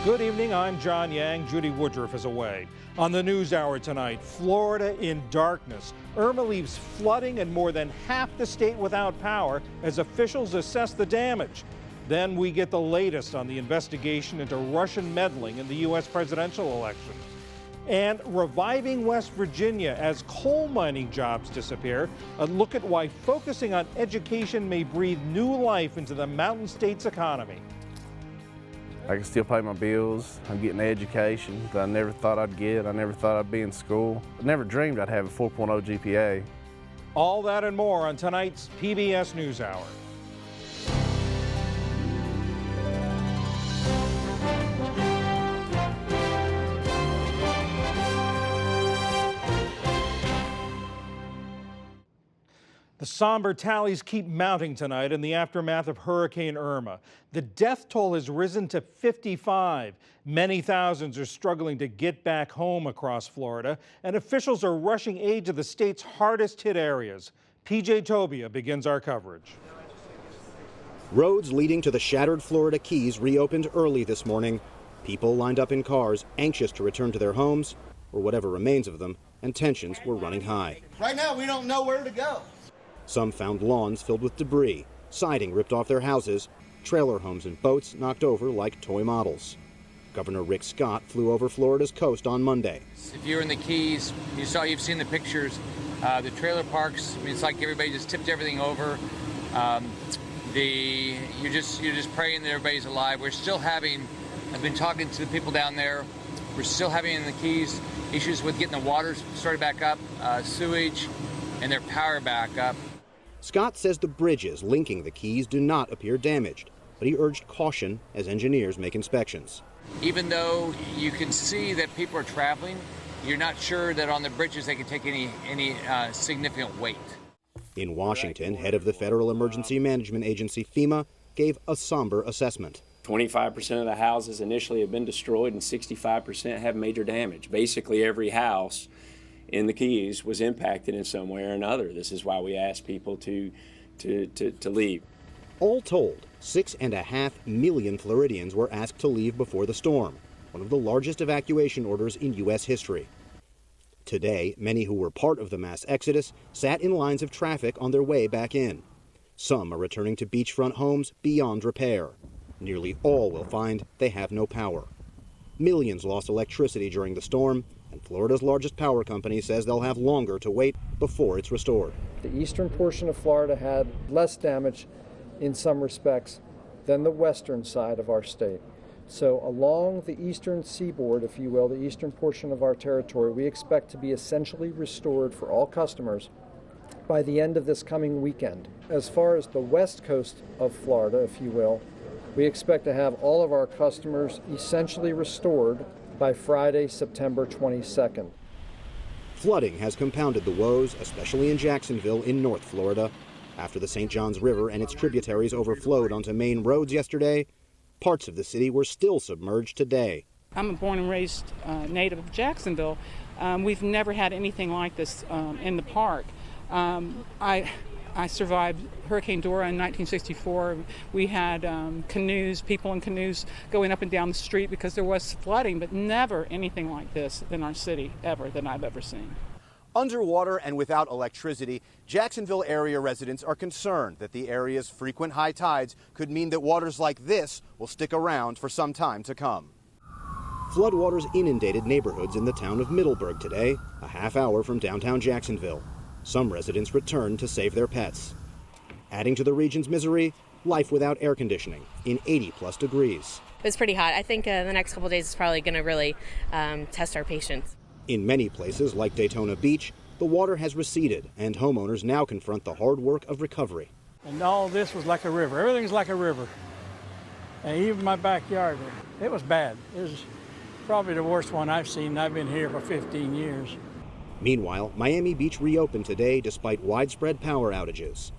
Good evening, I'm John Yang. Judy Woodruff is away. On the NewsHour tonight, Florida in darkness. Irma leaves flooding and more than half the state without power as officials assess the damage. Then we get the latest on the investigation into Russian meddling in the U.S. presidential elections. And reviving West Virginia as coal mining jobs disappear. A look at why focusing on education may breathe new life into the mountain state's economy. I can still pay my bills. I'm getting the education that I never thought I'd get. I never thought I'd be in school. I never dreamed I'd have a 4.0 GPA. All that and more on tonight's PBS NewsHour. The somber tallies keep mounting tonight in the aftermath of Hurricane Irma. The death toll has risen to 55. Many thousands are struggling to get back home across Florida, and officials are rushing aid to the state's hardest hit areas. PJ Tobia begins our coverage. Roads leading to the shattered Florida Keys reopened early this morning. People lined up in cars, anxious to return to their homes, or whatever remains of them, and tensions were running high. Right now, we don't know where to go. Some found lawns filled with debris, siding ripped off their houses, trailer homes and boats knocked over like toy models. Governor Rick Scott flew over Florida's coast on Monday. If you're in the Keys, you've seen the pictures. The trailer parks, I mean, it's like everybody just tipped everything over. You're just praying that everybody's alive. We're still having, I've been talking to the people down there, we're still having in the Keys issues with getting the water started back up, sewage, and their power back up. Scott says the bridges linking the Keys do not appear damaged, but he urged caution as engineers make inspections. Even though you can see that people are traveling, you're not sure that on the bridges they can take any significant weight. In Washington, head of the Federal Emergency Management Agency, FEMA, gave a somber assessment. 25% of the houses initially have been destroyed and 65% have major damage. Basically every house in the Keys was impacted in some way or another. This is why we ask people to leave. All told, 6.5 million Floridians were asked to leave before the storm, one of the largest evacuation orders in U.S. history. Today, many who were part of the mass exodus sat in lines of traffic on their way back in. Some are returning to beachfront homes beyond repair. Nearly all will find they have no power. Millions lost electricity during the storm, and Florida's largest power company says they'll have longer to wait before it's restored. The eastern portion of Florida had less damage in some respects than the western side of our state. So along the eastern seaboard, if you will, the eastern portion of our territory, we expect to be essentially restored for all customers by the end of this coming weekend. As far as the west coast of Florida, if you will, we expect to have all of our customers essentially restored by Friday, September 22nd. Flooding has compounded the woes, especially in Jacksonville in North Florida. After the St. Johns River and its tributaries overflowed onto main roads yesterday, parts of the city were still submerged today. I'm a born and raised native of Jacksonville. We've never had anything like this in the park. I survived Hurricane Dora in 1964. We had canoes, people in canoes going up and down the street because there was flooding, but never anything like this in our city ever that I've ever seen. Underwater and without electricity, Jacksonville area residents are concerned that the area's frequent high tides could mean that waters like this will stick around for some time to come. Floodwaters inundated neighborhoods in the town of Middleburg today, a half hour from downtown Jacksonville. Some residents returned to save their pets. Adding to the region's misery, life without air conditioning in 80-plus degrees. It was pretty hot. I think the next couple of days is probably going to really test our patience. In many places, like Daytona Beach, the water has receded, and homeowners now confront the hard work of recovery. And all this was like a river. Everything's like a river. And even my backyard, it was bad. It was probably the worst one I've seen. I've been here for 15 years. Meanwhile, Miami Beach reopened today despite widespread power outages.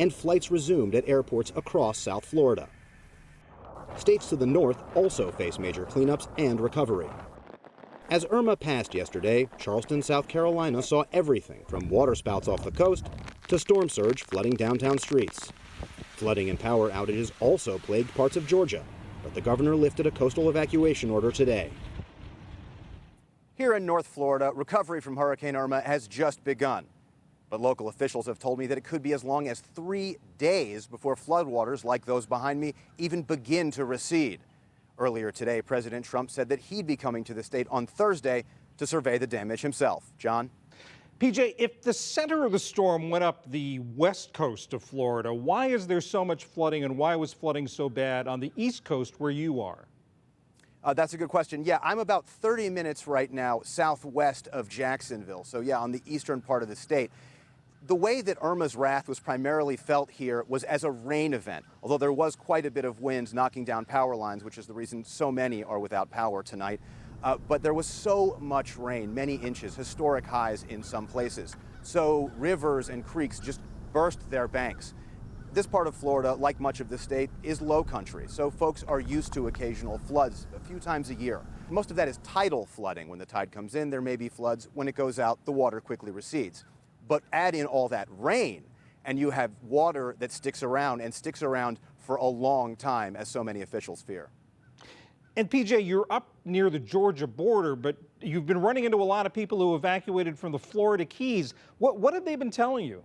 And flights resumed at airports across South Florida. States to the north also face major cleanups and recovery. As Irma passed yesterday, Charleston, South Carolina saw everything from waterspouts off the coast to storm surge flooding downtown streets. Flooding and power outages also plagued parts of Georgia, but but the governor lifted a coastal evacuation order today. Here in North Florida, recovery from Hurricane Irma has just begun. But local officials have told me that it could be as long as 3 days before floodwaters like those behind me even begin to recede. Earlier today, President Trump said that he'd be coming to the state on Thursday to survey the damage himself. John? PJ, if the center of the storm went up the west coast of Florida, why is there so much flooding, and why was flooding so bad on the east coast where you are? That's a good question. Yeah, I'm about 30 minutes right now southwest of Jacksonville. So yeah, on the eastern part of the state. The way that Irma's wrath was primarily felt here was as a rain event, although there was quite a bit of wind knocking down power lines, which is the reason so many are without power tonight. But there was so much rain, many inches, historic highs in some places. So rivers and creeks just burst their banks. This part of Florida, like much of the state, is low country, so folks are used to occasional floods a few times a year. Most of that is tidal flooding. When the tide comes in, there may be floods. When it goes out, the water quickly recedes. But add in all that rain, and you have water that sticks around for a long time, as so many officials fear. And PJ, you're up near the Georgia border, but you've been running into a lot of people who evacuated from the Florida Keys. What have they been telling you?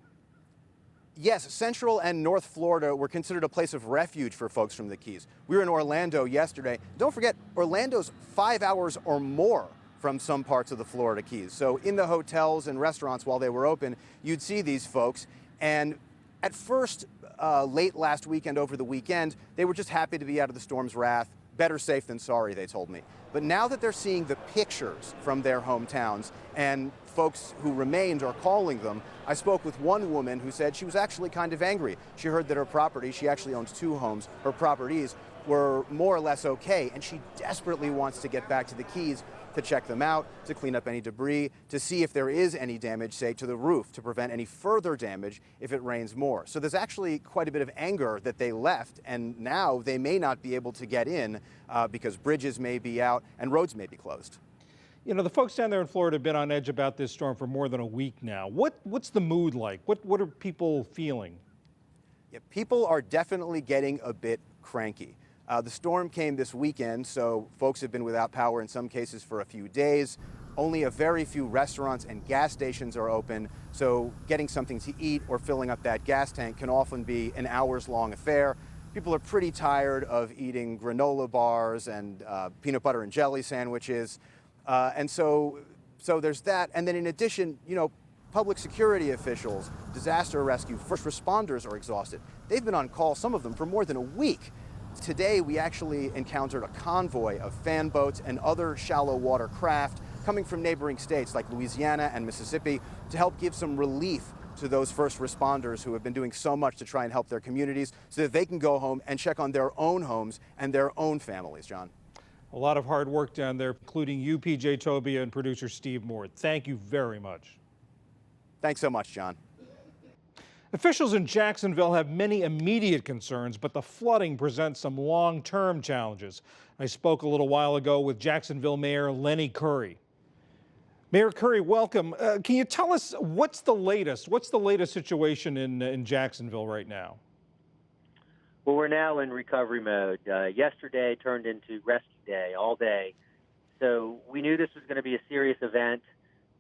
Yes, Central and North Florida were considered a place of refuge for folks from the Keys. We were in Orlando yesterday. Don't forget, Orlando's 5 hours or more from some parts of the Florida Keys. So in the hotels and restaurants while they were open, you'd see these folks. And at first, late last weekend, over the weekend, they were just happy to be out of the storm's wrath. Better safe than sorry, they told me. But now that they're seeing the pictures from their hometowns and folks who remained are calling them, I spoke with one woman who said she was actually kind of angry. She heard that her property, she actually owns 2 homes, her properties were more or less okay, and she desperately wants to get back to the Keys to check them out, to clean up any debris, to see if there is any damage, say, to the roof, to prevent any further damage if it rains more. So there's actually quite a bit of anger that they left, and now they may not be able to get in because bridges may be out and roads may be closed. You know, the folks down there in Florida have been on edge about this storm for more than a week now. What's the mood like? What are people feeling? Yeah, people are definitely getting a bit cranky. The storm came this weekend, so folks have been without power in some cases for a few days. Only a very few restaurants and gas stations are open, so getting something to eat or filling up that gas tank can often be an hours-long affair. People are pretty tired of eating granola bars and peanut butter and jelly sandwiches. And so there's that. And then in addition, you know, public security officials, disaster rescue, first responders are exhausted. They've been on call, some of them, for more than a week. Today, we actually encountered a convoy of fan boats and other shallow water craft coming from neighboring states like Louisiana and Mississippi to help give some relief to those first responders who have been doing so much to try and help their communities so that they can go home and check on their own homes and their own families, John. A lot of hard work down there, including you, PJ Tobia, and producer Steve Moore. Thank you very much. Thanks so much, John. Officials in Jacksonville have many immediate concerns, but the flooding presents some long-term challenges. I spoke a little while ago with Jacksonville Mayor Lenny Curry. Mayor Curry, welcome. Can you tell us what's the latest? What's the latest situation in Jacksonville right now? Well, we're now in recovery mode. Yesterday turned into rescue day all day. So we knew this was going to be a serious event.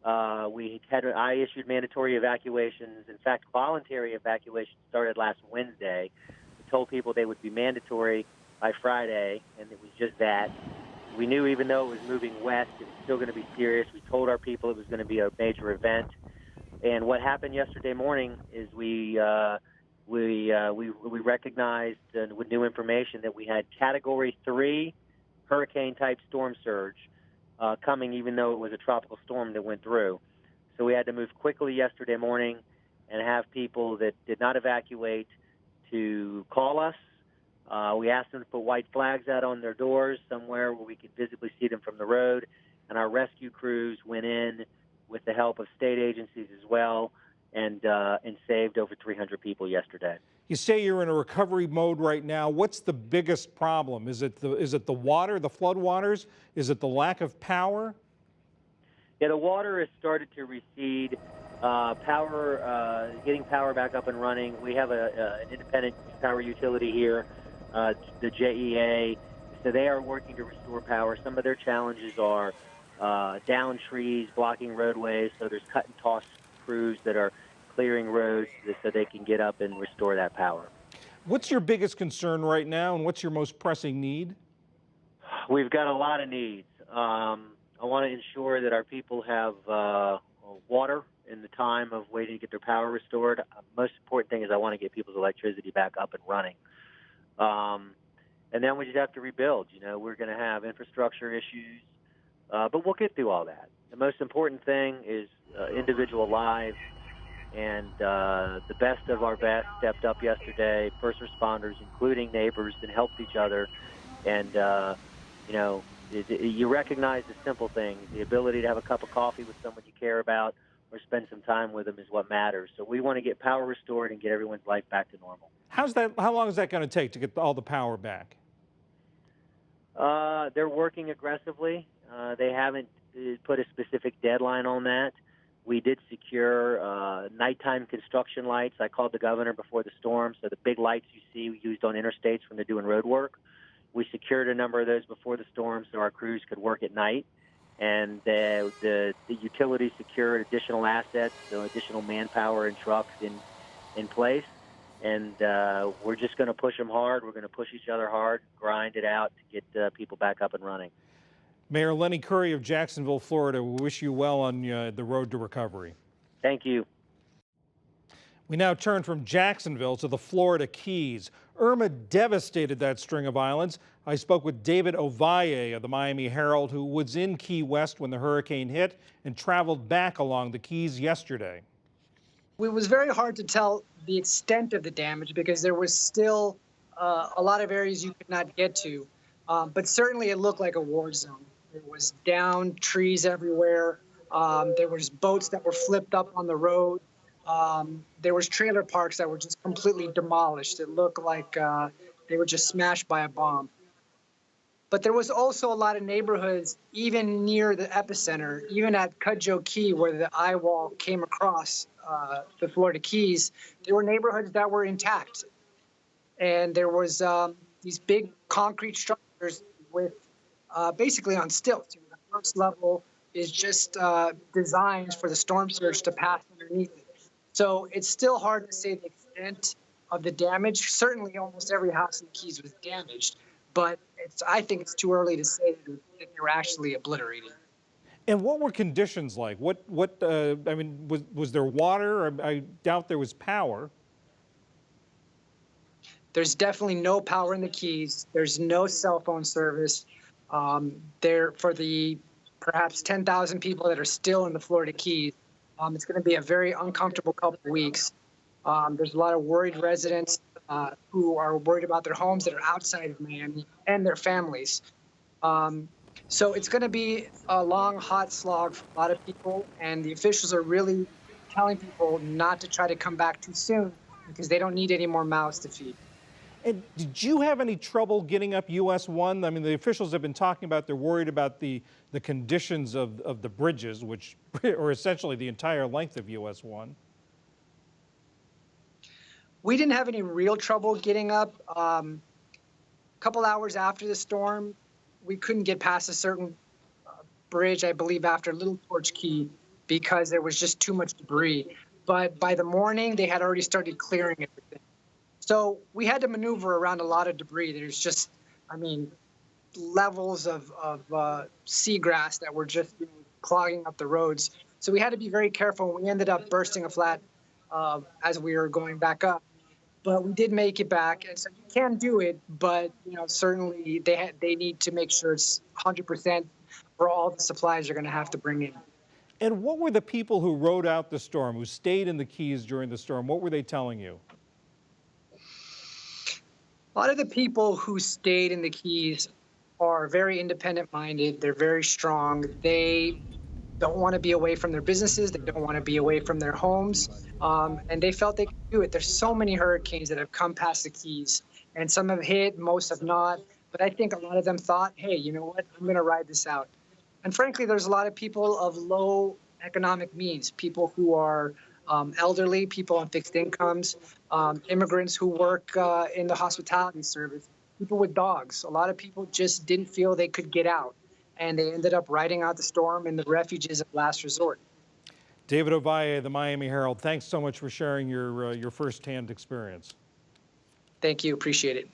I issued mandatory evacuations. In fact, voluntary evacuations started last Wednesday. We told people they would be mandatory by Friday, and it was just that. We knew even though it was moving west, it was still going to be serious. We told our people it was going to be a major event. And what happened yesterday morning is we recognized with new information that we had Category 3 hurricane-type storm surge coming, even though it was a tropical storm that went through. So we had to move quickly yesterday morning and have people that did not evacuate to call us. We asked them to put white flags out on their doors somewhere where we could visibly see them from the road. And our rescue crews went in with the help of state agencies as well and saved over 300 people yesterday. You say you're in a recovery mode right now. What's the biggest problem? Is it the water, the flood waters? Is it the lack of power? Yeah, the water has started to recede. Getting power back up and running. We have an independent power utility here. The JEA so they are working to restore power. Some of their challenges are down trees, blocking roadways. So there's cut and toss crews that are clearing roads so they can get up and restore that power. What's your biggest concern right now, and what's your most pressing need? We've got a lot of needs. I want to ensure that our people have water in the time of waiting to get their power restored. Most important thing is I want to get people's electricity back up and running. And then we just have to rebuild. You know, we're going to have infrastructure issues, but we'll get through all that. The most important thing is individual lives, and the best of our best stepped up yesterday, first responders, including neighbors, and helped each other. And, you know, you recognize the simple things. The ability to have a cup of coffee with someone you care about or spend some time with them is what matters. So we want to get power restored and get everyone's life back to normal. How long is that going to take to get all the power back? They're working aggressively. They haven't put a specific deadline on that. We did secure nighttime construction lights. I called the governor before the storm, so the big lights you see used on interstates when they're doing road work. We secured a number of those before the storm so our crews could work at night. And the utilities secured additional assets, so additional manpower and trucks in place. And we're just going to push them hard. We're going to push each other hard, grind it out to get people back up and running. Mayor Lenny Curry of Jacksonville, Florida, we wish you well on the road to recovery. Thank you. We now turn from Jacksonville to the Florida Keys. Irma devastated that string of islands. I spoke with David Ovalle of the Miami Herald, who was in Key West when the hurricane hit and traveled back along the Keys yesterday. It was very hard to tell the extent of the damage because there was still a lot of areas you could not get to. But certainly it looked like a war zone. There was downed trees everywhere. There was boats that were flipped up on the road. There was trailer parks that were just completely demolished. It looked like they were just smashed by a bomb. But there was also a lot of neighborhoods, even near the epicenter, even at Cudjoe Key, where the eye wall came across the Florida Keys, there were neighborhoods that were intact. And there was these big concrete structures with basically on stilts. The first level is just designed for the storm surge to pass underneath it. So it's still hard to say the extent of the damage. Certainly almost every house in the Keys was damaged, but I think it's too early to say that they were actually obliterated. And what were conditions like? I mean, was there water? I doubt there was power. There's definitely no power in the Keys. There's no cell phone service. There, for the perhaps 10,000 people that are still in the Florida Keys, it's going to be a very uncomfortable couple of weeks. There's a lot of worried residents who are worried about their homes that are outside of Miami and their families. So it's going to be a long, hot slog for a lot of people, and the officials are really telling people not to try to come back too soon because they don't need any more mouths to feed. And did you have any trouble getting up US 1? I mean, the officials have been talking about they're worried about the conditions of the bridges, which are essentially the entire length of US 1. We didn't have any real trouble getting up. A couple hours after the storm, we couldn't get past a certain bridge, I believe, after Little Torch Key because there was just too much debris. But by the morning, they had already started clearing everything. So we had to maneuver around a lot of debris. There's just, I mean, levels of seagrass that were just clogging up the roads. So we had to be very careful. We ended up bursting a flat as we were going back up. But we did make it back, and so you can do it. But certainly they need to make sure it's 100% for all the supplies you're going to have to bring in. And what were the people who rode out the storm, who stayed in the Keys during the storm? What were they telling you? A lot of the people who stayed in the Keys are very independent-minded. They're very strong. They don't want to be away from their businesses. They don't want to be away from their homes. And they felt they could do it. There's so many hurricanes that have come past the Keys, and some have hit, most have not. But I think a lot of them thought, hey, you know what, I'm going to ride this out. And frankly, there's a lot of people of low economic means, people who are elderly, people on fixed incomes, immigrants who work in the hospitality service. people with dogs. A lot of people just didn't feel they could get out, and they ended up riding out the storm in the refuges of last resort. David Ovalle, the Miami Herald, thanks so much for sharing your firsthand experience. Thank you. Appreciate it.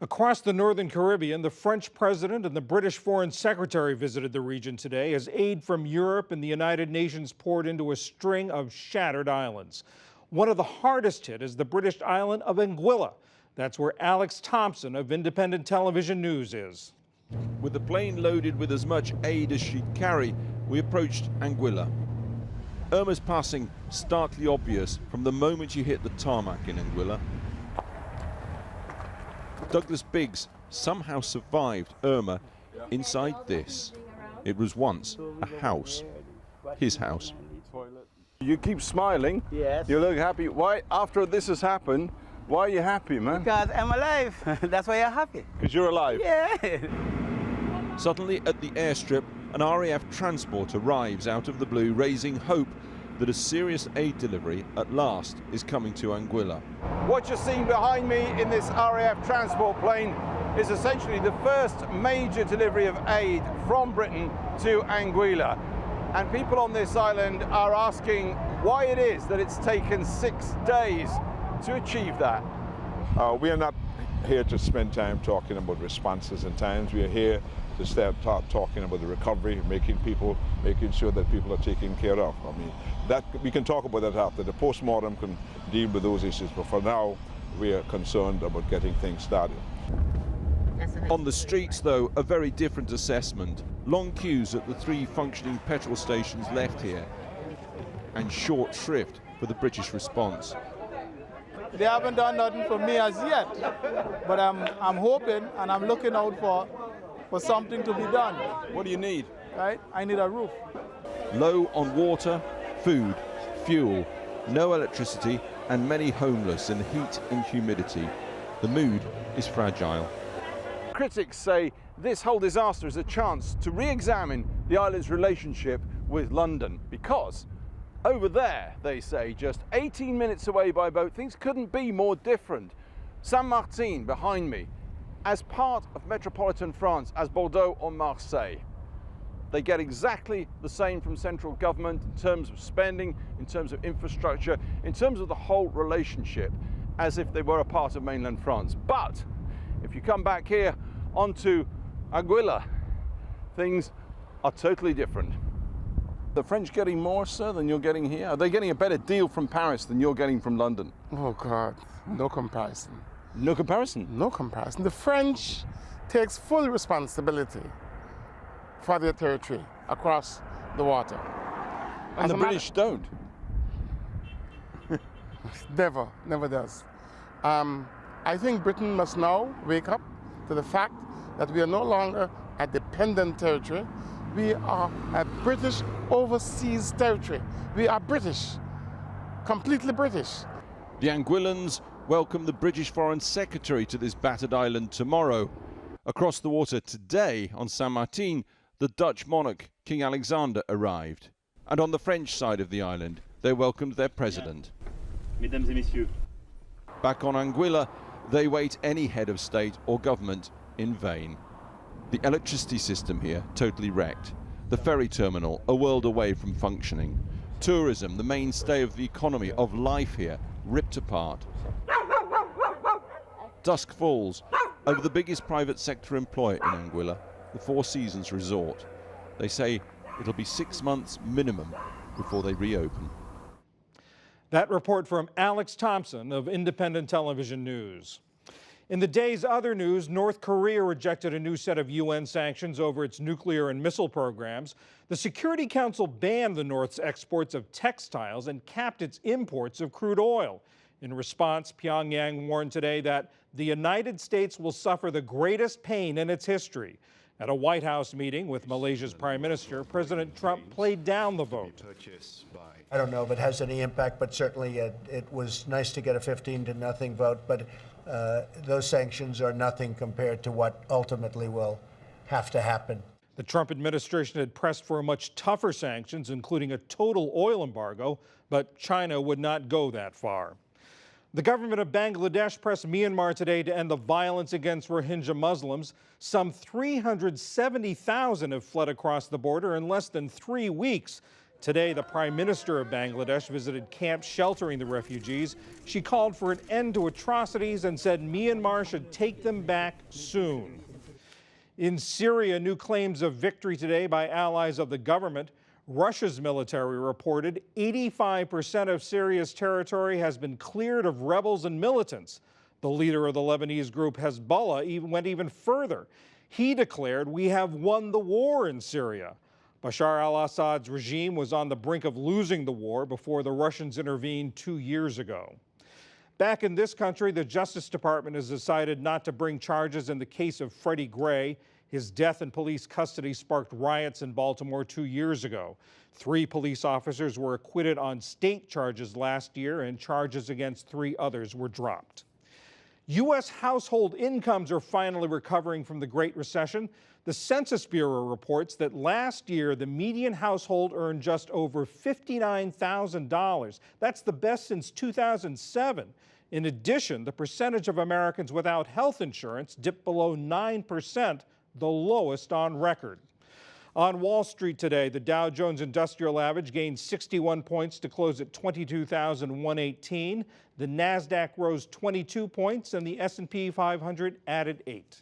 Across the Northern Caribbean, the French president and the British foreign secretary visited the region today as aid from Europe and the United Nations poured into a string of shattered islands. One of the hardest hit is the British island of Anguilla. That's where Alex Thompson of Independent Television News is. With the plane loaded with as much aid as she'd carry, we approached Anguilla. Irma's passing starkly obvious from the moment you hit the tarmac in Anguilla. Douglas Biggs somehow survived Irma inside this. It was once a house, his house. You keep smiling. Yes. You look happy. Why, after this has happened, why are you happy, man? Because I'm alive. That's why I'm happy. Because you're alive? Yeah. Suddenly at the airstrip, an RAF transport arrives out of the blue, raising hope that a serious aid delivery at last is coming to Anguilla. What you're seeing behind me in this RAF transport plane is essentially the first major delivery of aid from Britain to Anguilla. And people on this island are asking why it is that it's taken 6 days to achieve that. We are not here to spend time talking about responses and times. We are here to start talking about the recovery, making sure that people are taken care of. I mean, that we can talk about that after. The postmortem can deal with those issues, but for now, we are concerned about getting things started. On the streets, though, a very different assessment. Long queues at the 3 functioning petrol stations left here, and short shrift for the British response. They haven't done nothing for me as yet, but I'm hoping and I'm looking out for something to be done. What do you need? Right? I need a roof. Low on water, food, fuel, no electricity, and many homeless in heat and humidity. The mood is fragile. Critics say this whole disaster is a chance to re-examine the island's relationship with London, because over there, they say, just 18 minutes away by boat, things couldn't be more different. Saint-Martin behind me, as part of metropolitan France as Bordeaux or Marseille. They get exactly the same from central government in terms of spending, in terms of infrastructure, in terms of the whole relationship, as if they were a part of mainland France. But if you come back here onto Anguilla, things are totally different. The French getting more, sir, than you're getting here? Are they getting a better deal from Paris than you're getting from London? Oh, God, no comparison. No comparison? No comparison. The French takes full responsibility for their territory across the water. And the British don't? Never does. I think Britain must now wake up to the fact that we are no longer a dependent territory. We are a British overseas territory. We are British, completely British. The Anguillans welcome the British Foreign Secretary to this battered island tomorrow. Across the water today on Saint-Martin, the Dutch monarch, King Alexander, arrived. And on the French side of the island, they welcomed their president. Mesdames et messieurs. Back on Anguilla, they wait any head of state or government in vain. The electricity system here totally wrecked. The ferry terminal a world away from functioning. Tourism, the mainstay of the economy, of life here, ripped apart. Dusk falls over the biggest private sector employer in Anguilla, the Four Seasons Resort. They say it'll be 6 months minimum before they reopen. That report from Alex Thompson of Independent Television News. In the day's other news, North Korea rejected a new set of UN sanctions over its nuclear and missile programs. The Security Council banned the North's exports of textiles and capped its imports of crude oil. In response, Pyongyang warned today that the United States will suffer the greatest pain in its history. At a White House meeting with Malaysia's Prime Minister, President Trump played down the vote. I don't know if it has any impact, but certainly it was nice to get a 15-0 vote. But those sanctions are nothing compared to what ultimately will have to happen. The Trump administration had pressed for much tougher sanctions, including a total oil embargo, but China would not go that far. The government of Bangladesh pressed Myanmar today to end the violence against Rohingya Muslims. Some 370,000 have fled across the border in less than 3 weeks. Today, the Prime Minister of Bangladesh visited camps sheltering the refugees. She called for an end to atrocities and said Myanmar should take them back soon. In Syria, new claims of victory today by allies of the government. Russia's military reported 85% of Syria's territory has been cleared of rebels and militants. The leader of the Lebanese group Hezbollah went even further. He declared, "We have won the war in Syria." Bashar al-Assad's regime was on the brink of losing the war before the Russians intervened 2 years ago. Back in this country, the Justice Department has decided not to bring charges in the case of Freddie Gray. His death in police custody sparked riots in Baltimore 2 years ago. 3 police officers were acquitted on state charges last year, and charges against 3 others were dropped. U.S. household incomes are finally recovering from the Great Recession. The Census Bureau reports that last year, the median household earned just over $59,000. That's the best since 2007. In addition, the percentage of Americans without health insurance dipped below 9%, the lowest on record. On Wall Street today, the Dow Jones Industrial Average gained 61 points to close at 22,118. The Nasdaq rose 22 points, and the S&P 500 added 8.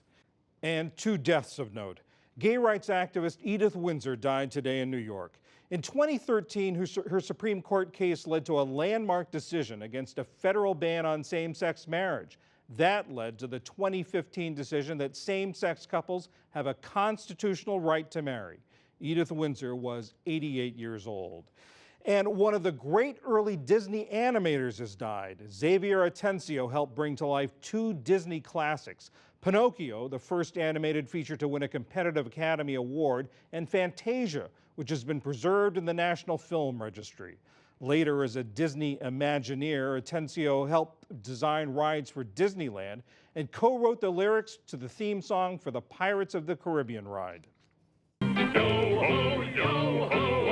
And 2 deaths of note. Gay rights activist Edith Windsor died today in New York. In 2013, her Supreme Court case led to a landmark decision against a federal ban on same-sex marriage. That led to the 2015 decision that same-sex couples have a constitutional right to marry. Edith Windsor was 88 years old. And one of the great early Disney animators has died. Xavier Atencio helped bring to life 2 Disney classics: Pinocchio, the first animated feature to win a competitive Academy Award, and Fantasia, which has been preserved in the National Film Registry. Later, as a Disney Imagineer, Atencio helped design rides for Disneyland and co-wrote the lyrics to the theme song for the Pirates of the Caribbean ride. Yo-ho,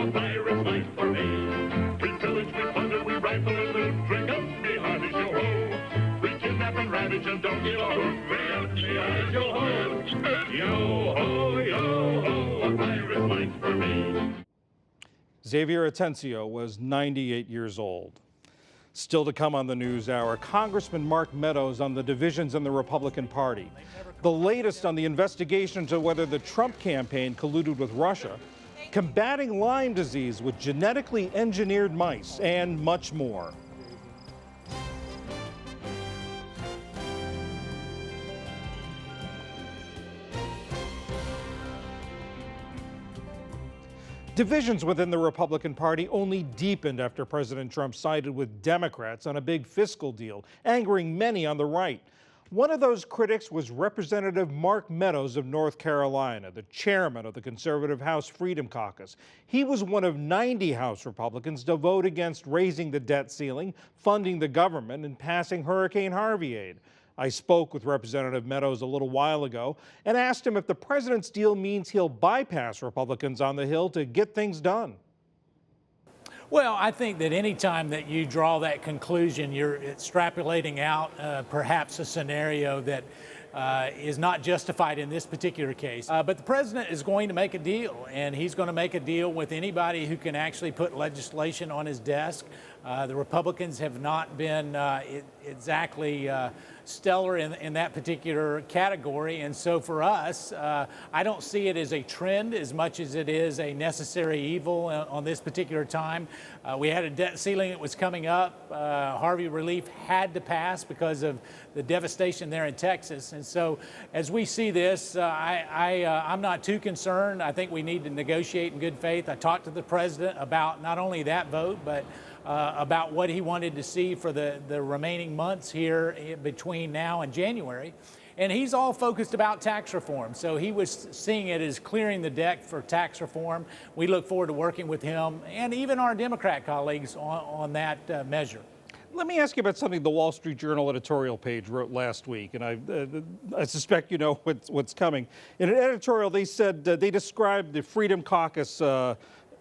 a pirate's life for me. We pillage, we plunder, we rifle and loot, drink up the hearties, yo-ho. We kidnap and ravage and don't give a hoot. Way up the eyes, yo-ho. Yo-ho, yo-ho, a pirate's life for me. Xavier Atencio was 98 years old. Still to come on the NewsHour, Congressman Mark Meadows on the divisions in the Republican Party. The latest on the investigation into whether the Trump campaign colluded with Russia, combating Lyme disease with genetically engineered mice, and much more. Divisions within the Republican Party only deepened after President Trump sided with Democrats on a big fiscal deal, angering many on the right. One of those critics was Representative Mark Meadows of North Carolina, the chairman of the conservative House Freedom Caucus. He was one of 90 House Republicans to vote against raising the debt ceiling, funding the government, and passing Hurricane Harvey aid. I spoke with Representative Meadows a little while ago and asked him if the president's deal means he'll bypass Republicans on the Hill to get things done. Well, I think that any time that you draw that conclusion, you're extrapolating out perhaps a scenario that is not justified in this particular case. But the president is going to make a deal, and he's going to make a deal with anybody who can actually put legislation on his desk. The Republicans have not been exactly stellar in that particular category. And so for us, I don't see it as a trend as much as it is a necessary evil on this particular time. We had a debt ceiling that was coming up. Harvey relief had to pass because of the devastation there in Texas. And so as we see this, I'm not too concerned. I think we need to negotiate in good faith. I talked to the president about not only that vote, but about what he wanted to see for the remaining months here between now and January. And he's all focused about tax reform. So he was seeing it as clearing the deck for tax reform. We look forward to working with him and even our Democrat colleagues on that measure. Let me ask you about something the Wall Street Journal editorial page wrote last week, and I suspect you know what's coming. In an editorial, they said they described the Freedom Caucus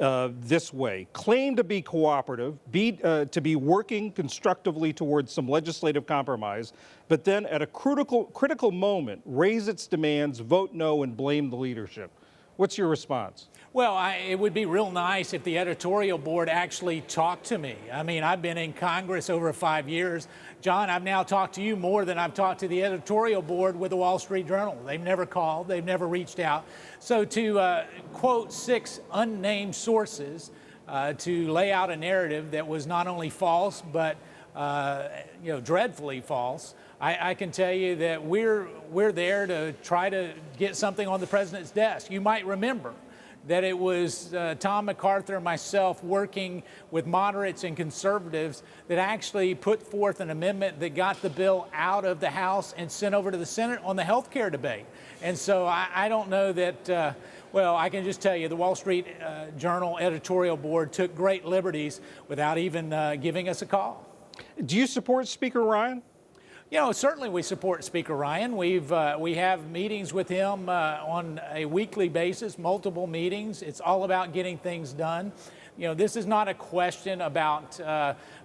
this way. Claim to be cooperative, to be working constructively towards some legislative compromise, but then at a critical moment, raise its demands, vote no, and blame the leadership. What's your response? Well, it would be real nice if the editorial board actually talked to me. I mean, I've been in Congress over 5 years. John, I've now talked to you more than I've talked to the editorial board with the Wall Street Journal. They've never called. They've never reached out. So to quote 6 unnamed sources to lay out a narrative that was not only false, but dreadfully false, I can tell you that we're there to try to get something on the president's desk. You might remember that it was Tom MacArthur and myself working with moderates and conservatives that actually put forth an amendment that got the bill out of the House and sent over to the Senate on the health care debate. And so I don't know that, well, I can just tell you the Wall Street Journal editorial board took great liberties without even giving us a call. Do you support Speaker Ryan? You know, certainly we support Speaker Ryan. We have meetings with him on a weekly basis, multiple meetings. It's all about getting things done. You know, this is not a question about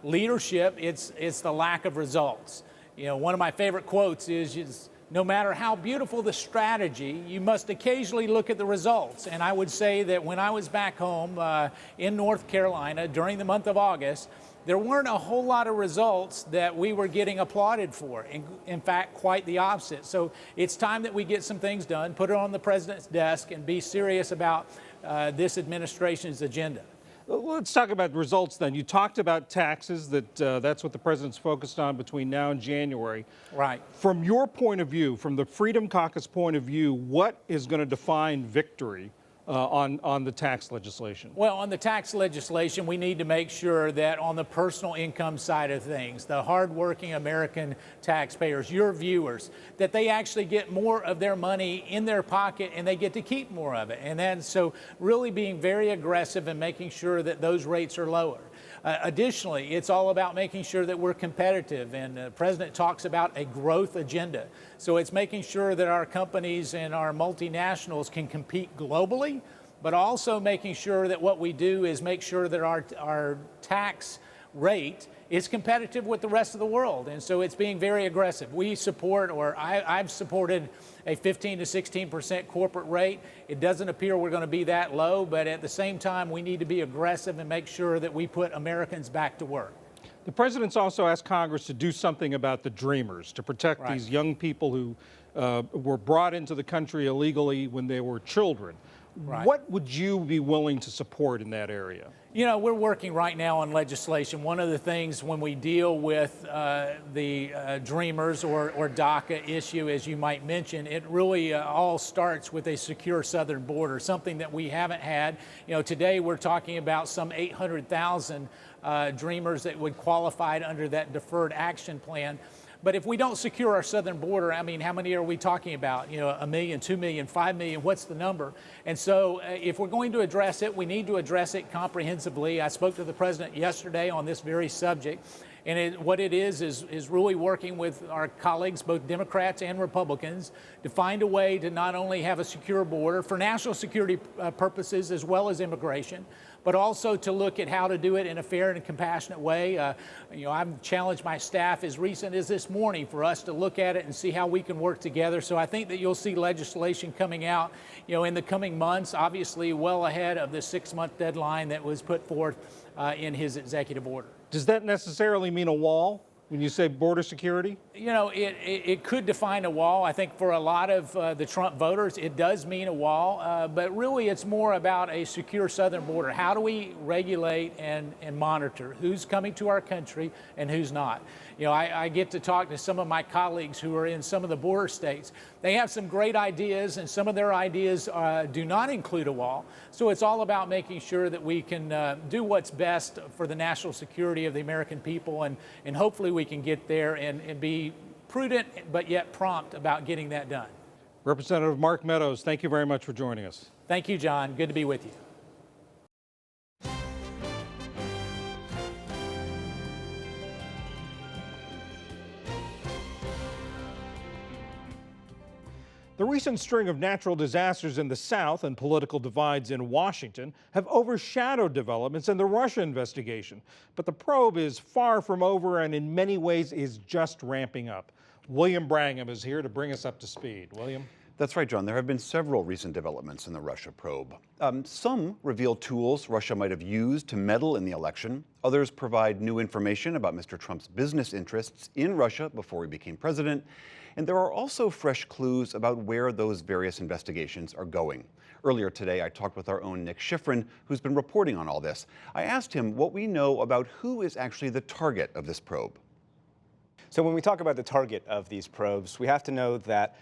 leadership. It's the lack of results. You know, one of my favorite quotes is no matter how beautiful the strategy, you must occasionally look at the results. And I would say that when I was back home in North Carolina during the month of August, there weren't a whole lot of results that we were getting applauded for. In fact, quite the opposite. So it's time that we get some things done, put it on the president's desk, and be serious about this administration's agenda. Let's talk about results then. You talked about taxes, that's what the president's focused on between now and January. Right. From your point of view, from the Freedom Caucus point of view, what is going to define victory on the tax legislation? Well, on the tax legislation, we need to make sure that on the personal income side of things, the hardworking American taxpayers, your viewers, that they actually get more of their money in their pocket and they get to keep more of it. And then so really being very aggressive and making sure that those rates are lower. Additionally, it's all about making sure that we're competitive, and the president talks about a growth agenda. So it's making sure that our companies and our multinationals can compete globally, but also making sure that what we do is make sure that our tax rate is competitive with the rest of the world. And so it's being very aggressive. We support, or I've supported, a 15 to 16% corporate rate. It doesn't appear we're going to be that low, but at the same time, we need to be aggressive and make sure that we put Americans back to work. The president's also asked Congress to do something about the dreamers, to protect these young people who were brought into the country illegally when they were children. Right. What would you be willing to support in that area? You know, we're working right now on legislation. One of the things when we deal with the Dreamers or DACA issue, as you might mention, it really all starts with a secure southern border, something that we haven't had. You know, today we're talking about some 800,000 Dreamers that would qualify under that deferred action plan. But if we don't secure our southern border, I mean, how many are we talking about? You know, 1 million, 2 million, 5 million, what's the number? And so if we're going to address it, we need to address it comprehensively. I spoke to the president yesterday on this very subject. And what it is really working with our colleagues, both Democrats and Republicans, to find a way to not only have a secure border for national security purposes as well as immigration, but also to look at how to do it in a fair and compassionate way. You know, I've challenged my staff as recent as this morning for us to look at it and see how we can work together. So I think that you'll see legislation coming out, you know, in the coming months, obviously well ahead of the 6-month deadline that was put forth in his executive order. Does that necessarily mean a wall when you say border security? You know, it could define a wall. I think for a lot of the Trump voters, it does mean a wall, but really it's more about a secure southern border. How do we regulate and monitor who's coming to our country and who's not? You know, I get to talk to some of my colleagues who are in some of the border states. They have some great ideas, and some of their ideas do not include a wall. So it's all about making sure that we can do what's best for the national security of the American people, and hopefully we can get there and be prudent but yet prompt about getting that done. Representative Mark Meadows, thank you very much for joining us. Thank you, John. Good to be with you. The recent string of natural disasters in the South and political divides in Washington have overshadowed developments in the Russia investigation. But the probe is far from over and in many ways is just ramping up. William Brangham is here to bring us up to speed. William? That's right, John. There have been several recent developments in the Russia probe. Some reveal tools Russia might have used to meddle in the election. Others provide new information about Mr. Trump's business interests in Russia before he became president. And there are also fresh clues about where those various investigations are going. Earlier today, I talked with our own Nick Schifrin, who's been reporting on all this. I asked him what we know about who is actually the target of this probe. So when we talk about the target of these probes, we have to know that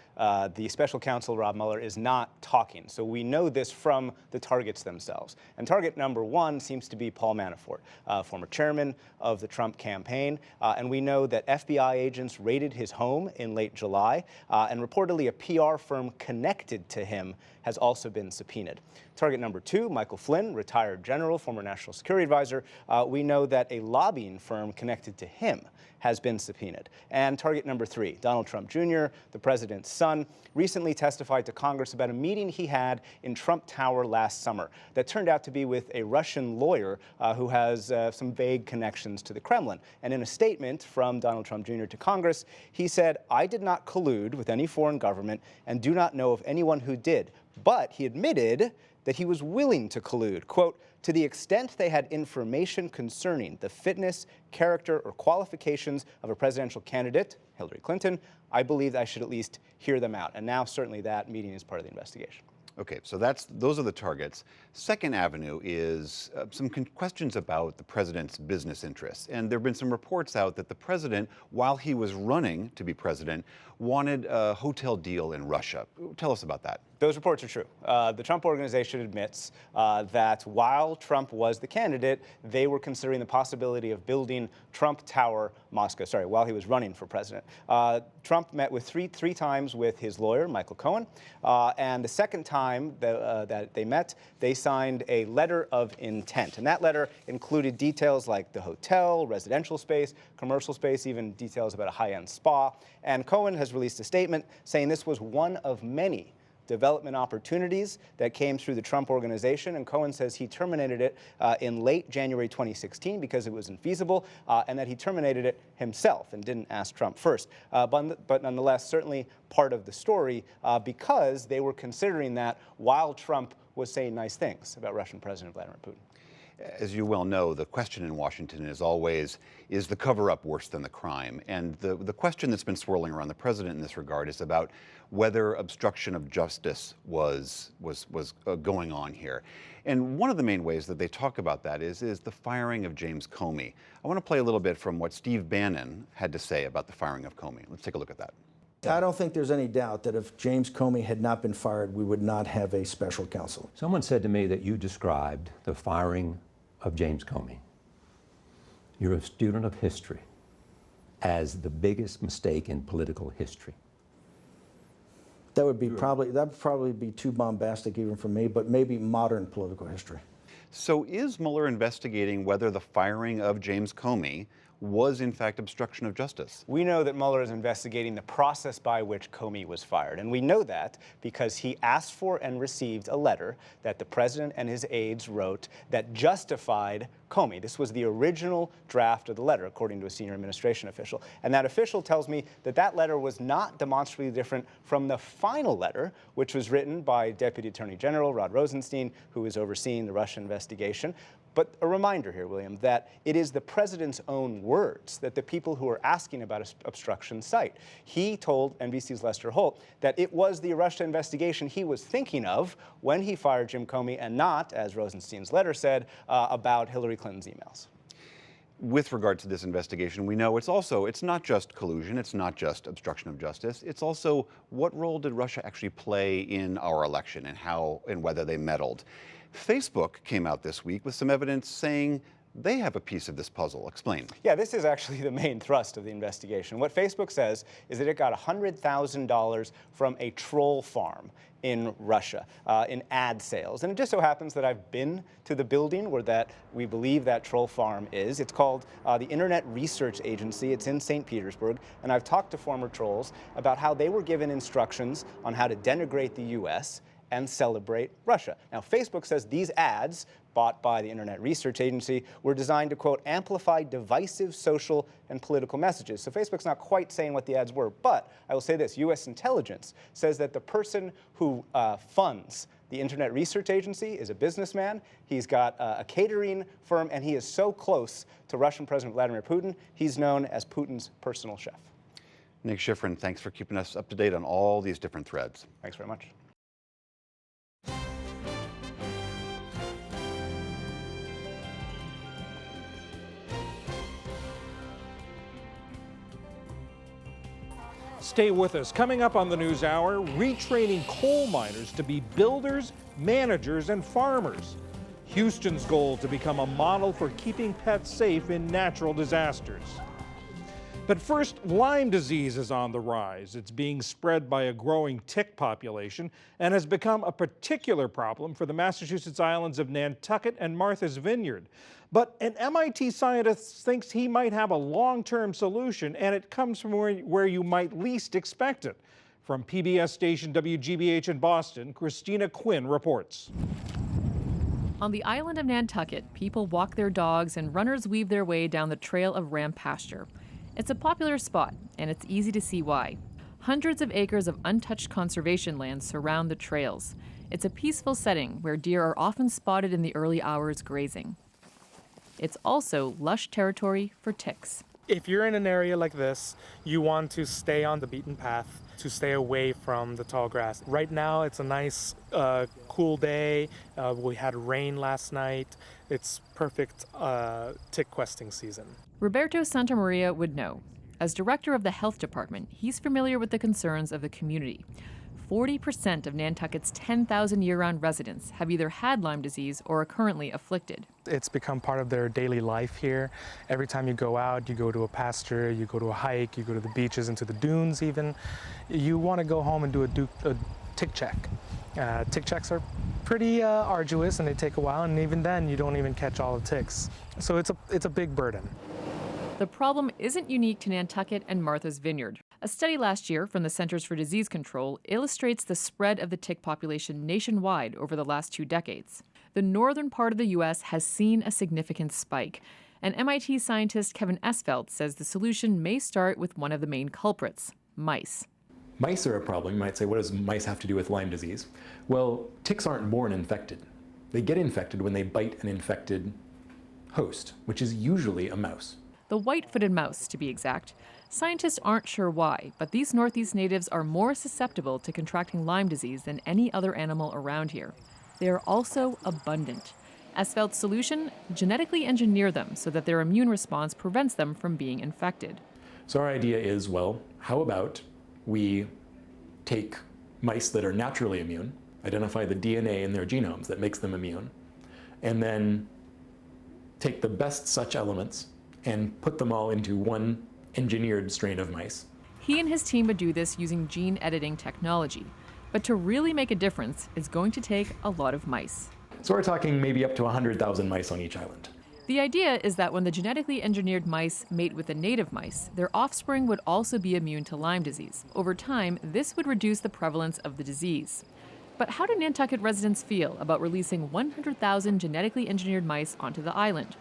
the special counsel, Rob Mueller, is not talking. So we know this from the targets themselves. And target number one seems to be Paul Manafort, former chairman of the Trump campaign. And we know that FBI agents raided his home in late July. And reportedly a PR firm connected to him has also been subpoenaed. Target number two, Michael Flynn, retired general, former national security advisor. We know that a lobbying firm connected to him has been subpoenaed. And target number three, Donald Trump Jr., the president's son, recently testified to Congress about a meeting he had in Trump Tower last summer that turned out to be with a Russian lawyer who has some vague connections to the Kremlin. And in a statement from Donald Trump Jr. to Congress, he said, "I did not collude with any foreign government and do not know of anyone who did." But he admitted that he was willing to collude, quote, "to the extent they had information concerning the fitness, character, or qualifications of a presidential candidate, Hillary Clinton, I believe I should at least hear them out." And now certainly that meeting is part of the investigation. Okay, so those are the targets. Second avenue is some questions about the president's business interests. And there have been some reports out that the president, while he was running to be president, wanted a hotel deal in Russia. Tell us about that. Those reports are true. The Trump Organization admits that while Trump was the candidate, they were considering the possibility of building Trump Tower Moscow, while he was running for president. Trump met with three times with his lawyer, Michael Cohen, and the second time that they met, they signed a letter of intent. And that letter included details like the hotel, residential space, commercial space, even details about a high-end spa. And Cohen has released a statement saying this was one of many development opportunities that came through the Trump Organization, and Cohen says he terminated it in late January 2016 because it was infeasible, and that he terminated it himself and didn't ask Trump first. But nonetheless, certainly part of the story because they were considering that while Trump was saying nice things about Russian President Vladimir Putin. As you well know, the question in Washington is always, is the cover-up worse than the crime? And the question that's been swirling around the president in this regard is about whether obstruction of justice was going on here. And one of the main ways that they talk about that is the firing of James Comey. I want to play a little bit from what Steve Bannon had to say about the firing of Comey. Let's take a look at that. I don't think there's any doubt that if James Comey had not been fired, we would not have a special counsel. Someone said to me that you described the firing of James Comey, you're a student of history, as the biggest mistake in political history. That would probably be too bombastic even for me, but maybe modern political history. So is Mueller investigating whether the firing of James Comey was in fact obstruction of justice? We know that Mueller is investigating the process by which Comey was fired. And we know that because he asked for and received a letter that the president and his aides wrote that justified Comey. This was the original draft of the letter, according to a senior administration official. And that official tells me that that letter was not demonstrably different from the final letter, which was written by Deputy Attorney General Rod Rosenstein, who is overseeing the Russia investigation. But a reminder here, William, that it is the president's own words that the people who are asking about obstruction cite. He told NBC's Lester Holt that it was the Russia investigation he was thinking of when he fired Jim Comey and not, as Rosenstein's letter said, about Hillary Clinton's emails. With regard to this investigation, we know it's not just collusion, it's not just obstruction of justice, it's also what role did Russia actually play in our election and how and whether they meddled. Facebook came out this week with some evidence saying they have a piece of this puzzle. Explain. Yeah, this is actually the main thrust of the investigation. What Facebook says is that it got $100,000 from a troll farm in Russia in ad sales. And it just so happens that I've been to the building where we believe that troll farm is. It's called the Internet Research Agency. It's in St. Petersburg. And I've talked to former trolls about how they were given instructions on how to denigrate the U.S. and celebrate Russia. Now, Facebook says these ads, bought by the Internet Research Agency, were designed to, quote, amplify divisive social and political messages. So Facebook's not quite saying what the ads were, but I will say this, U.S. intelligence says that the person who funds the Internet Research Agency is a businessman. He's got a catering firm, and he is so close to Russian President Vladimir Putin, he's known as Putin's personal chef. Nick Schifrin, thanks for keeping us up to date on all these different threads. Thanks very much. Stay with us. Coming up on the NewsHour, retraining coal miners to be builders, managers, and farmers. Houston's goal to become a model for keeping pets safe in natural disasters. But first, Lyme disease is on the rise. It's being spread by a growing tick population and has become a particular problem for the Massachusetts islands of Nantucket and Martha's Vineyard. But an MIT scientist thinks he might have a long-term solution, and it comes from where you might least expect it. From PBS station WGBH in Boston, Christina Quinn reports. On the island of Nantucket, people walk their dogs and runners weave their way down the trail of ram pasture. It's a popular spot, and it's easy to see why. Hundreds of acres of untouched conservation land surround the trails. It's a peaceful setting where deer are often spotted in the early hours grazing. It's also lush territory for ticks. If you're in an area like this, you want to stay on the beaten path, to stay away from the tall grass. Right now, it's a nice, cool day. We had rain last night. It's perfect tick questing season. Roberto Santamaria would know. As director of the health department, he's familiar with the concerns of the community. 40% of Nantucket's 10,000 year-round residents have either had Lyme disease or are currently afflicted. It's become part of their daily life here. Every time you go out, you go to a pasture, you go to a hike, you go to the beaches, into the dunes even, you want to go home and do a tick check. Tick checks are pretty arduous and they take a while, and even then you don't even catch all the ticks. So it's a big burden. The problem isn't unique to Nantucket and Martha's Vineyard. A study last year from the Centers for Disease Control illustrates the spread of the tick population nationwide over the last 2 decades. The northern part of the U.S. has seen a significant spike, and MIT scientist Kevin Esvelt says the solution may start with one of the main culprits, mice. Mice are a problem. You might say, what does mice have to do with Lyme disease? Well, ticks aren't born infected. They get infected when they bite an infected host, which is usually a mouse. The white-footed mouse, to be exact. Scientists aren't sure why, but these Northeast natives are more susceptible to contracting Lyme disease than any other animal around here. They are also abundant. Esvelt's solution? Genetically engineer them so that their immune response prevents them from being infected. So our idea is, well, how about we take mice that are naturally immune, identify the DNA in their genomes that makes them immune, and then take the best such elements and put them all into one engineered strain of mice. He and his team would do this using gene editing technology. But to really make a difference, it's going to take a lot of mice. So we're talking maybe up to 100,000 mice on each island. The idea is that when the genetically engineered mice mate with the native mice, their offspring would also be immune to Lyme disease. Over time, this would reduce the prevalence of the disease. But how do Nantucket residents feel about releasing 100,000 genetically engineered mice onto the island?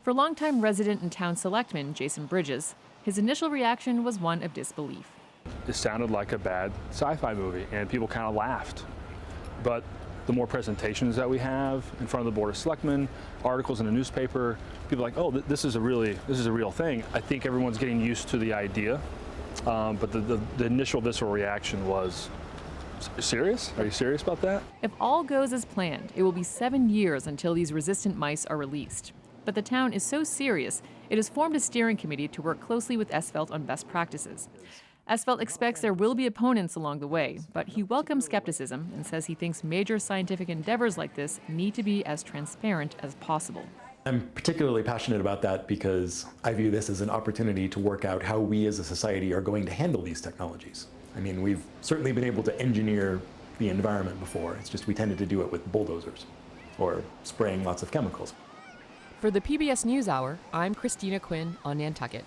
For longtime resident and town selectman Jason Bridges, his initial reaction was one of disbelief. It sounded like a bad sci-fi movie, and people kind of laughed. But the more presentations that we have in front of the Board of Selectmen, articles in the newspaper, people are like, oh, this is a real thing. I think everyone's getting used to the idea, but the initial visceral reaction was, serious? Are you serious about that? If all goes as planned, it will be 7 years until these resistant mice are released. But the town is so serious, it has formed a steering committee to work closely with Esvelt on best practices. Esvelt expects there will be opponents along the way, but he welcomes skepticism and says he thinks major scientific endeavors like this need to be as transparent as possible. I'm particularly passionate about that because I view this as an opportunity to work out how we as a society are going to handle these technologies. I mean, we've certainly been able to engineer the environment before. It's just we tended to do it with bulldozers or spraying lots of chemicals. For the PBS NewsHour, I'm Christina Quinn on Nantucket.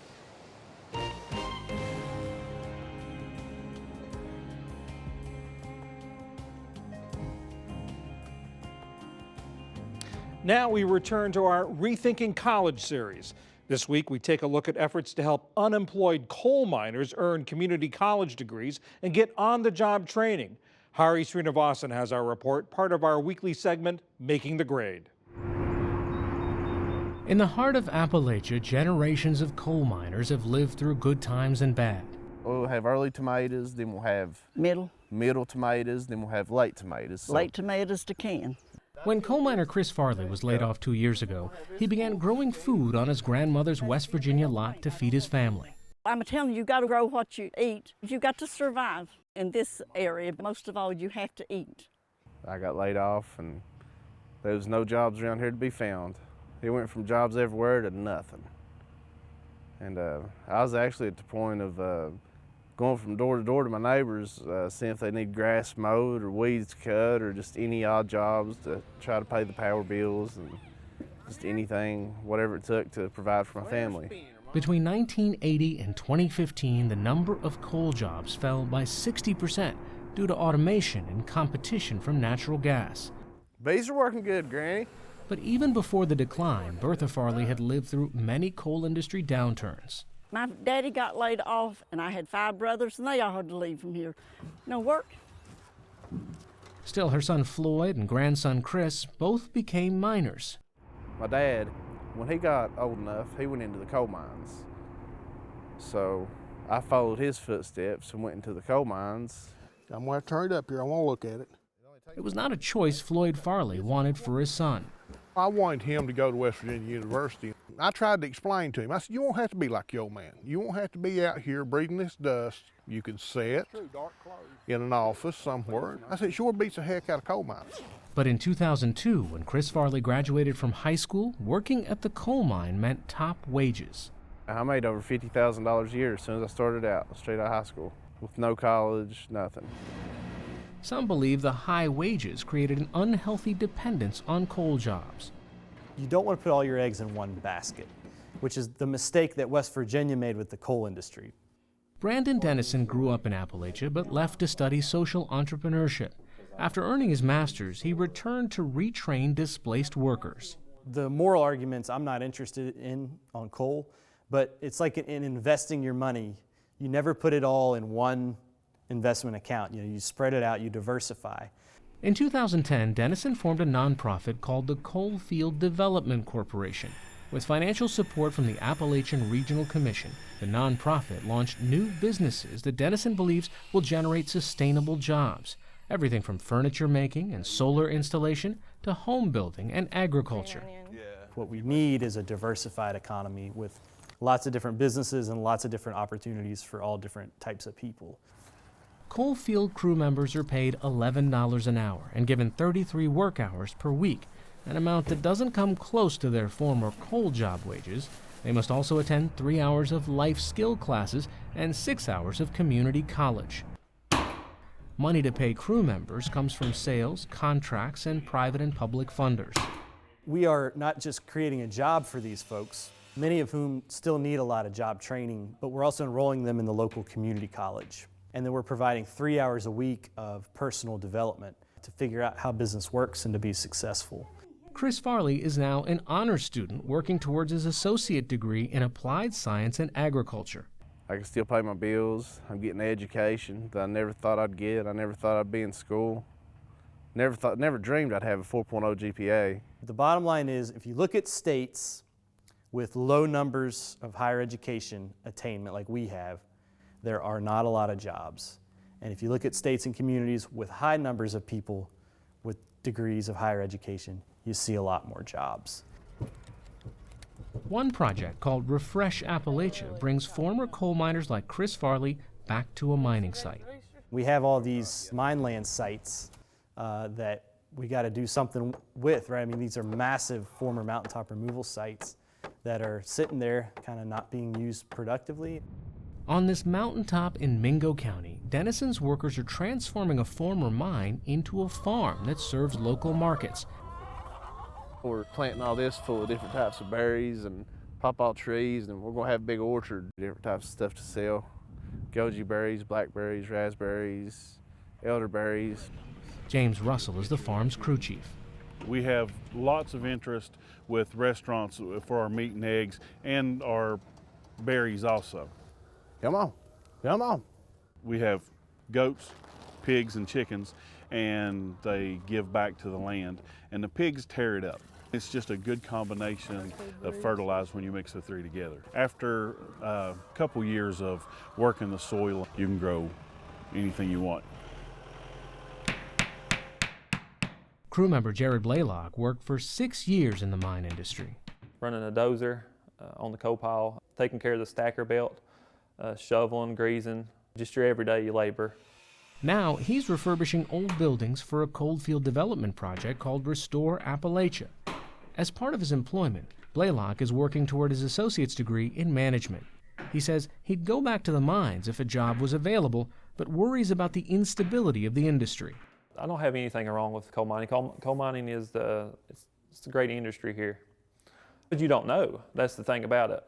Now we return to our Rethinking College series. This week we take a look at efforts to help unemployed coal miners earn community college degrees and get on-the-job training. Hari Srinivasan has our report, part of our weekly segment, Making the Grade. In the heart of Appalachia, generations of coal miners have lived through good times and bad. We'll have early tomatoes, then we'll have middle tomatoes, then we'll have late tomatoes. So. Late tomatoes to can. When coal miner Chris Farley was laid off 2 years ago, he began growing food on his grandmother's West Virginia lot to feed his family. I'm telling you, you got to grow what you eat. You got to survive in this area. Most of all, you have to eat. I got laid off, and there was no jobs around here to be found. It went from jobs everywhere to nothing. And I was actually at the point of going from door to door to my neighbors, seeing if they need grass mowed or weeds cut or just any odd jobs to try to pay the power bills and just anything, whatever it took to provide for my family. Between 1980 and 2015, the number of coal jobs fell by 60% due to automation and competition from natural gas. Bees are working good, Granny. But even before the decline, Bertha Farley had lived through many coal industry downturns. My daddy got laid off, and I had 5 brothers, and they all had to leave from here. No work. Still, her son Floyd and grandson Chris both became miners. My dad, when he got old enough, he went into the coal mines. So I followed his footsteps and went into the coal mines. I'm going to turn it up here. I want to look at it. It was not a choice Floyd Farley wanted for his son. I wanted him to go to West Virginia University. I tried to explain to him. I said, you won't have to be like your old man. You won't have to be out here breathing this dust. You can sit in an office somewhere. I said, it sure beats the heck out of coal mines. But in 2002, when Chris Farley graduated from high school, working at the coal mine meant top wages. I made over $50,000 a year as soon as I started out, straight out of high school, with no college, nothing. Some believe the high wages created an unhealthy dependence on coal jobs. You don't want to put all your eggs in one basket, which is the mistake that West Virginia made with the coal industry. Brandon Dennison grew up in Appalachia but left to study social entrepreneurship. After earning his master's, he returned to retrain displaced workers. The moral arguments I'm not interested in on coal, but it's like in investing your money, you never put it all in one investment account. You spread it out, you diversify. In 2010, Dennison formed a nonprofit called the Coalfield Development Corporation. With financial support from the Appalachian Regional Commission, the nonprofit launched new businesses that Dennison believes will generate sustainable jobs. Everything from furniture making and solar installation to home building and agriculture. What we need is a diversified economy with lots of different businesses and lots of different opportunities for all different types of people. Coalfield crew members are paid $11 an hour and given 33 work hours per week, an amount that doesn't come close to their former coal job wages. They must also attend 3 hours of life skill classes and 6 hours of community college. Money to pay crew members comes from sales, contracts, and private and public funders. We are not just creating a job for these folks, many of whom still need a lot of job training, but we're also enrolling them in the local community college. And then we're providing 3 hours a week of personal development to figure out how business works and to be successful. Chris Farley is now an honors student working towards his associate degree in applied science and agriculture. I can still pay my bills. I'm getting an education that I never thought I'd get. I never thought I'd be in school. Never dreamed I'd have a 4.0 GPA. The bottom line is, if you look at states with low numbers of higher education attainment like we have, there are not a lot of jobs. And if you look at states and communities with high numbers of people with degrees of higher education, you see a lot more jobs. One project called Refresh Appalachia brings former coal miners like Chris Farley back to a mining site. We have all these mine land sites that we got to do something with, right? I mean, these are massive former mountaintop removal sites that are sitting there kind of not being used productively. On this mountaintop in Mingo County, Denison's workers are transforming a former mine into a farm that serves local markets. We're planting all this full of different types of berries and pawpaw trees, and we're going to have a big orchard, different types of stuff to sell. Goji berries, blackberries, raspberries, elderberries. James Russell is the farm's crew chief. We have lots of interest with restaurants for our meat and eggs and our berries also. Come on, come on. We have goats, pigs, and chickens, and they give back to the land, and the pigs tear it up. It's just a good combination of fertilizer when you mix the three together. After a couple years of working the soil, you can grow anything you want. Crew member Jared Blaylock worked for 6 years in the mine industry. Running a dozer on the coal pile, taking care of the stacker belt, shoveling, greasing, just your everyday labor. Now he's refurbishing old buildings for a coalfield development project called Restore Appalachia. As part of his employment, Blaylock is working toward his associate's degree in management. He says he'd go back to the mines if a job was available, but worries about the instability of the industry. I don't have anything wrong with coal mining. Coal mining is it's a great industry here. But you don't know. That's the thing about it.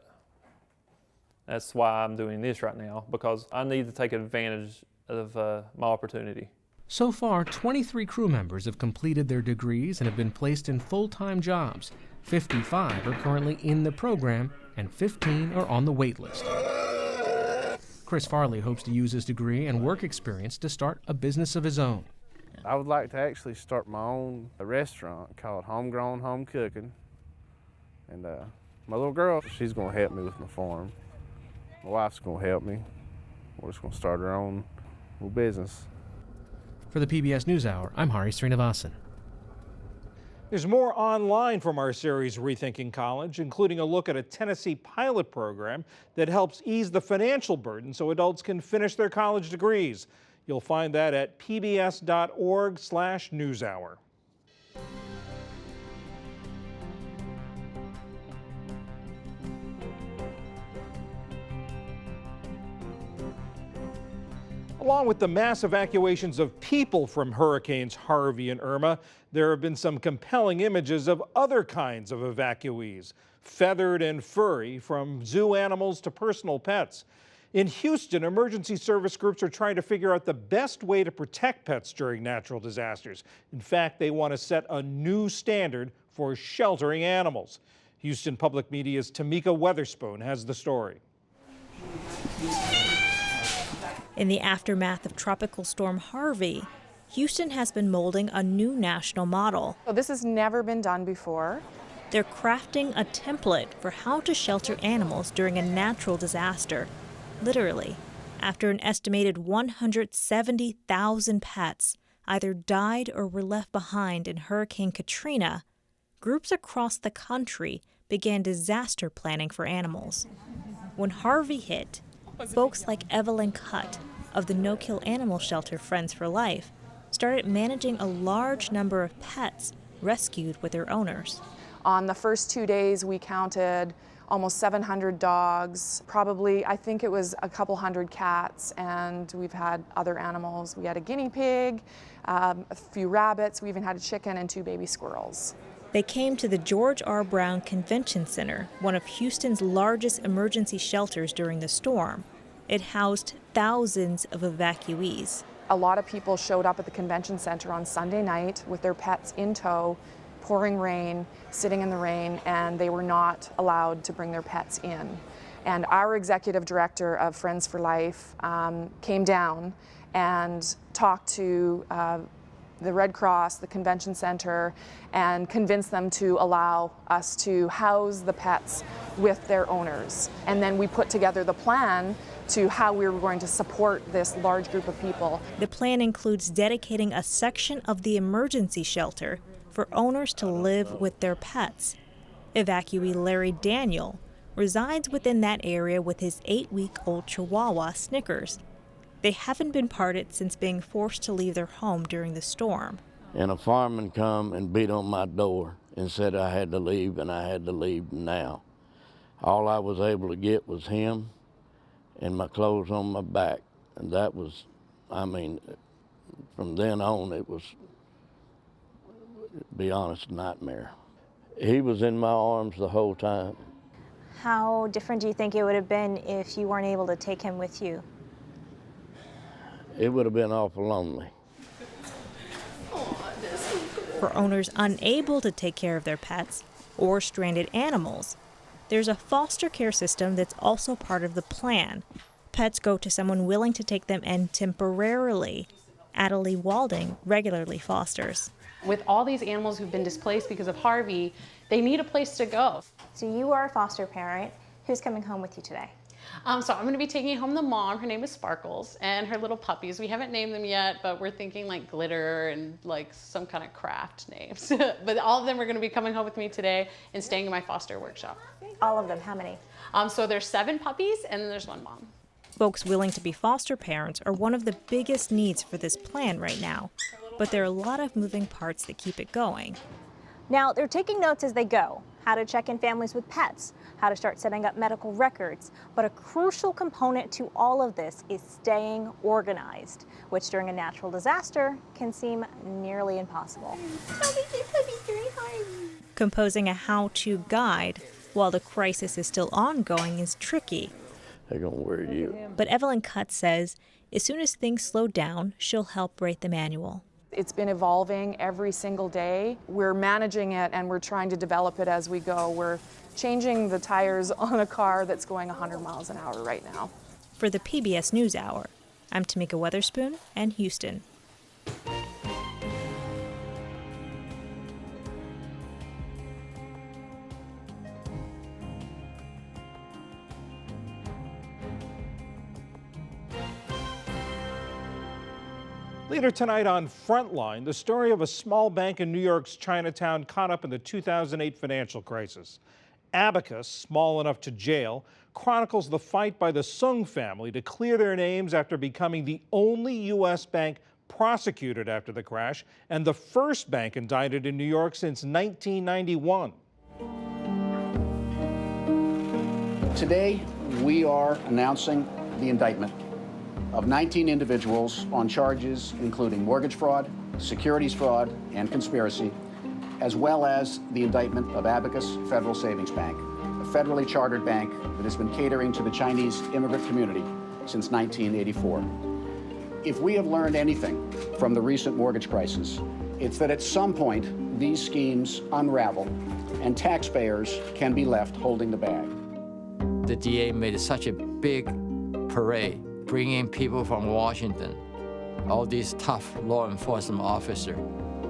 That's why I'm doing this right now, because I need to take advantage of my opportunity. So far, 23 crew members have completed their degrees and have been placed in full-time jobs. 55 are currently in the program, and 15 are on the wait list. Chris Farley hopes to use his degree and work experience to start a business of his own. I would like to actually start my own restaurant called Homegrown Home Cooking. And my little girl, she's going to help me with my farm. My wife's going to help me. We're just going to start our own little business. For the PBS NewsHour, I'm Hari Srinivasan. There's more online from our series Rethinking College, including a look at a Tennessee pilot program that helps ease the financial burden so adults can finish their college degrees. You'll find that at pbs.org/newshour. Along with the mass evacuations of people from Hurricanes Harvey and Irma, there have been some compelling images of other kinds of evacuees, feathered and furry, from zoo animals to personal pets. In Houston, emergency service groups are trying to figure out the best way to protect pets during natural disasters. In fact, they want to set a new standard for sheltering animals. Houston Public Media's Tamika Weatherspoon has the story. In the aftermath of Tropical Storm Harvey, Houston has been molding a new national model. So this has never been done before. They're crafting a template for how to shelter animals during a natural disaster. Literally, after an estimated 170,000 pets either died or were left behind in Hurricane Katrina, groups across the country began disaster planning for animals. When Harvey hit, folks like Evelyn Cutt of the no-kill animal shelter Friends for Life started managing a large number of pets rescued with their owners. On the first 2 days, we counted almost 700 dogs, probably, I think it was a couple hundred cats, and we've had other animals. We had a guinea pig, a few rabbits, we even had a chicken and 2 baby squirrels. They came to the George R. Brown Convention Center, one of Houston's largest emergency shelters during the storm. It housed thousands of evacuees. A lot of people showed up at the convention center on Sunday night with their pets in tow, pouring rain, sitting in the rain, and they were not allowed to bring their pets in. And our executive director of Friends for Life came down and talked to the Red Cross, the convention center, and convinced them to allow us to house the pets with their owners. And then we put together the plan to how we were going to support this large group of people. The plan includes dedicating a section of the emergency shelter for owners to live with their pets. Evacuee Larry Daniel resides within that area with his 8-week-old Chihuahua, Snickers. They haven't been parted since being forced to leave their home during the storm. and a fireman come and beat on my door and said I had to leave, and I had to leave now. All I was able to get was him and my clothes on my back, and that was, I mean, from then on it was, to be honest, a nightmare. He was in my arms the whole time. How different do you think it would have been if you weren't able to take him with you? It would have been awful lonely. For owners unable to take care of their pets or stranded animals, there's a foster care system that's also part of the plan. Pets go to someone willing to take them in temporarily. Adelie Walding regularly fosters. With all these animals who've been displaced because of Harvey, they need a place to go. So you are a foster parent. Who's coming home with you today? So I'm going to be taking home the mom. Her name is Sparkles, and her little puppies. We haven't named them yet, but we're thinking like Glitter and like some kind of craft names. But all of them are going to be coming home with me today and staying in my foster workshop. All of them, how many? So there's 7 puppies, and then there's 1 mom. Folks willing to be foster parents are one of the biggest needs for this plan right now. But there are a lot of moving parts that keep it going. Now, they're taking notes as they go. How to check in families with pets, how to start setting up medical records. But a crucial component to all of this is staying organized, which during a natural disaster can seem nearly impossible. Composing a how-to guide while the crisis is still ongoing is tricky. They're gonna wear you. But Evelyn Cutts says as soon as things slow down, she'll help write the manual. It's been evolving every single day. We're managing it and we're trying to develop it as we go. We're changing the tires on a car that's going 100 miles an hour right now. For the PBS NewsHour, I'm Tamika Weatherspoon in Houston. Later tonight on Frontline, the story of a small bank in New York's Chinatown caught up in the 2008 financial crisis. Abacus, small enough to jail, chronicles the fight by the Sung family to clear their names after becoming the only U.S. bank prosecuted after the crash and the first bank indicted in New York since 1991. Today, we are announcing the indictment of 19 individuals on charges including mortgage fraud, securities fraud, and conspiracy, as well as the indictment of Abacus Federal Savings Bank, a federally chartered bank that has been catering to the Chinese immigrant community since 1984. If we have learned anything from the recent mortgage crisis, it's that at some point, these schemes unravel and taxpayers can be left holding the bag. The DA made such a big parade, bringing people from Washington, all these tough law enforcement officers,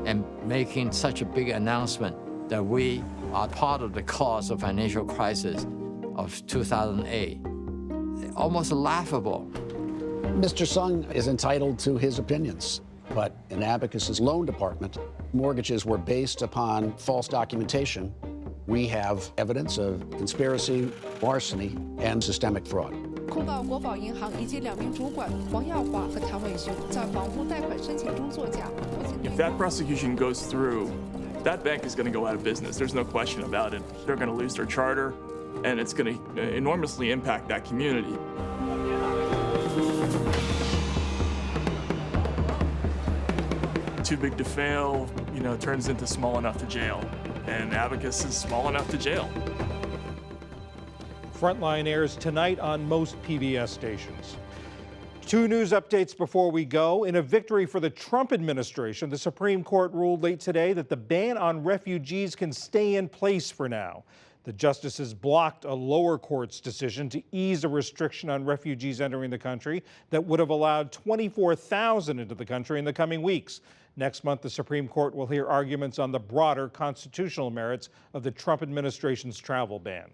and making such a big announcement that we are part of the cause of financial crisis of 2008. Almost laughable. Mr. Sung is entitled to his opinions, but in Abacus's loan department, mortgages were based upon false documentation. We have evidence of conspiracy, larceny, and systemic fraud. If that prosecution goes through, that bank is going to go out of business. There's no question about it. They're going to lose their charter, and it's going to enormously impact that community. Too big to fail, turns into small enough to jail. And Abacus is small enough to jail. Frontline airs tonight on most PBS stations. 2 news updates before we go. In a victory for the Trump administration, the Supreme Court ruled late today that the ban on refugees can stay in place for now. The justices blocked a lower court's decision to ease a restriction on refugees entering the country that would have allowed 24,000 into the country in the coming weeks. Next month, the Supreme Court will hear arguments on the broader constitutional merits of the Trump administration's travel ban.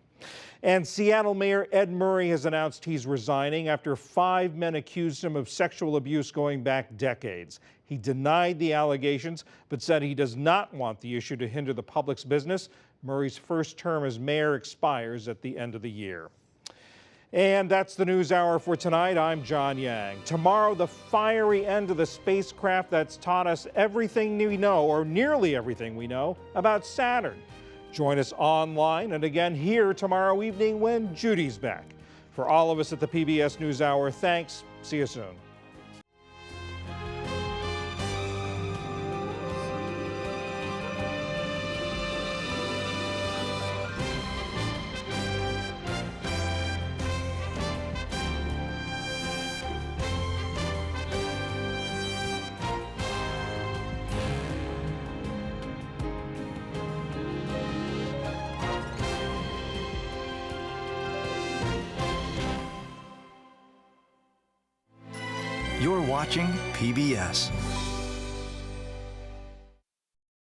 And Seattle Mayor Ed Murray has announced he's resigning after 5 men accused him of sexual abuse going back decades. He denied the allegations, but said he does not want the issue to hinder the public's business. Murray's first term as mayor expires at the end of the year. And that's the News Hour for tonight. I'm John Yang. Tomorrow, the fiery end of the spacecraft that's taught us everything we know, or nearly everything we know, about Saturn. Join us online and again here tomorrow evening when Judy's back. For all of us at the PBS NewsHour, thanks. See you soon. You're watching PBS.